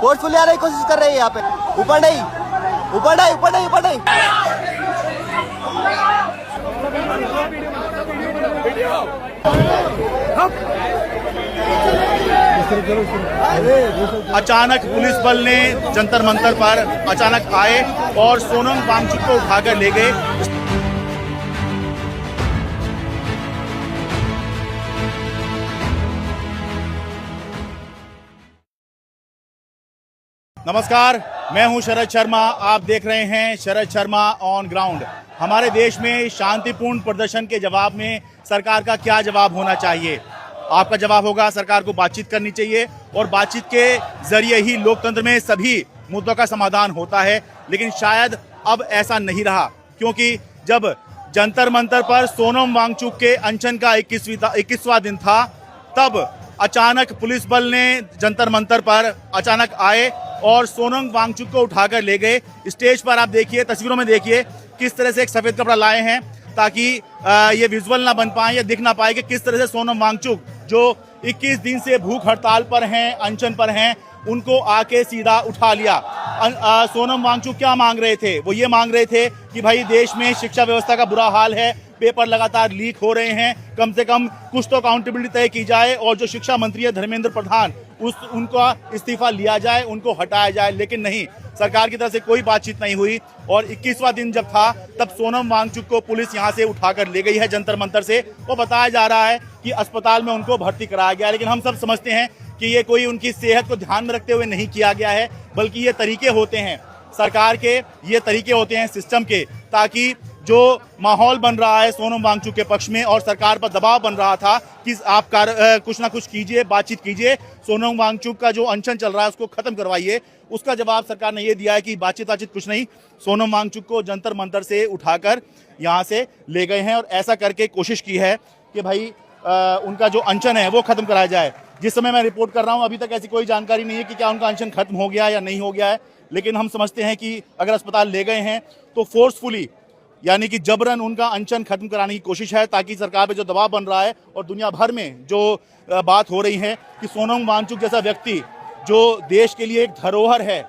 Forcefully आने की कोशिश कर रहे हैं यहाँ पे। ऊपर नहीं, ऊपर नहीं, ऊपर नहीं, ऊपर नहीं। अचानक पुलिस बल ने जंतर मंतर पर अचानक आए और सोनम वांगचुक को उठाकर ले गए। नमस्कार, मैं हूं शरद शर्मा। आप देख रहे हैं शरद शर्मा ऑन ग्राउंड। हमारे देश में शांतिपूर्ण प्रदर्शन के जवाब में सरकार का क्या जवाब होना चाहिए? आपका जवाब होगा सरकार को बातचीत करनी चाहिए और बातचीत के जरिए ही लोकतंत्र में सभी मुद्दों का समाधान होता है। लेकिन शायद अब ऐसा नहीं रहा, क्योंकि जब जंतर मंतर पर सोनम वांगचुक के अनशन का 21वां दिन था, तब अचानक पुलिस बल ने जंतर मंतर पर अचानक आए और सोनम वांगचुक को उठाकर ले गए। स्टेज पर आप देखिए, तस्वीरों में देखिए किस तरह से एक सफेद कपड़ा लाए हैं ताकि ये विजुअल ना बन पाए या दिख ना पाए कि किस तरह से सोनम वांगचुक जो 21 दिन से भूख हड़ताल पर हैं, अनशन पर हैं, उनको आके सीधा उठा लिया। सोनम वांगचुक क्या मांग रहे थे? वो ये मांग रहे थे कि भाई देश में शिक्षा व्यवस्था का बुरा हाल है, पेपर लगातार लीक हो रहे हैं, कम से कम कुछ तो अकाउंटेबिलिटी तय की जाए और जो शिक्षा मंत्री है धर्मेंद्र प्रधान उनका इस्तीफा लिया जाए, उनको हटाया जाए। लेकिन नहीं, सरकार की तरफ से कोई बातचीत नहीं हुई और 21वां दिन जब था तब सोनम वांगचुक को पुलिस यहां से उठाकर ले गई है जंतर मंतर से। वो बताया जा रहा है कि अस्पताल में उनको भर्ती कराया गया, लेकिन हम सब समझते हैं कि ये कोई उनकी सेहत को ध्यान में रखते हुए नहीं किया गया है, बल्कि ये तरीके होते हैं सरकार के, ये तरीके होते हैं सिस्टम के, ताकि जो माहौल बन रहा है सोनम वांगचुक के पक्ष में और सरकार पर दबाव बन रहा था कि आप कुछ ना कुछ कीजिए, बातचीत कीजिए, सोनम वांगचुक का जो अनशन चल रहा है उसको खत्म करवाइए। उसका जवाब सरकार ने ये दिया है कि बातचीत कुछ नहीं, सोनम वांगचुक को जंतर मंतर से उठाकर यहाँ से ले गए हैं और ऐसा करके कोशिश की है कि भाई उनका जो अनशन है वो खत्म कराया जाए। जिस समय मैं रिपोर्ट कर रहा हूँ अभी तक ऐसी कोई जानकारी नहीं है कि क्या उनका अनशन खत्म हो गया या नहीं हो गया है, लेकिन हम समझते हैं कि अगर अस्पताल ले गए हैं तो फोर्सफुली यानी कि जबरन उनका अनशन खत्म कराने की कोशिश है, ताकि सरकार पे जो दबाव बन रहा है और दुनिया भर में जो बात हो रही है कि सोनम वांगचुक जैसा व्यक्ति जो देश के लिए एक धरोहर है,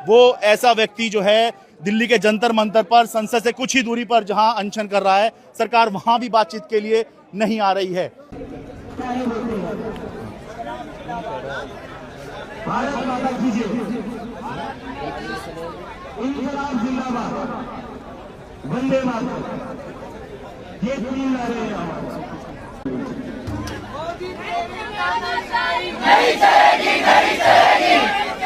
वो ऐसा व्यक्ति जो है दिल्ली के जंतर मंतर पर संसद से कुछ ही दूरी पर जहां अनशन कर रहा है, सरकार वहां भी बातचीत के लिए नहीं आ रही है। भारत माता की जय, इंकलाब जिंदाबाद, वंदे मातरम, ये तीन नारे नहीं चलेगी, नहीं चलेगी।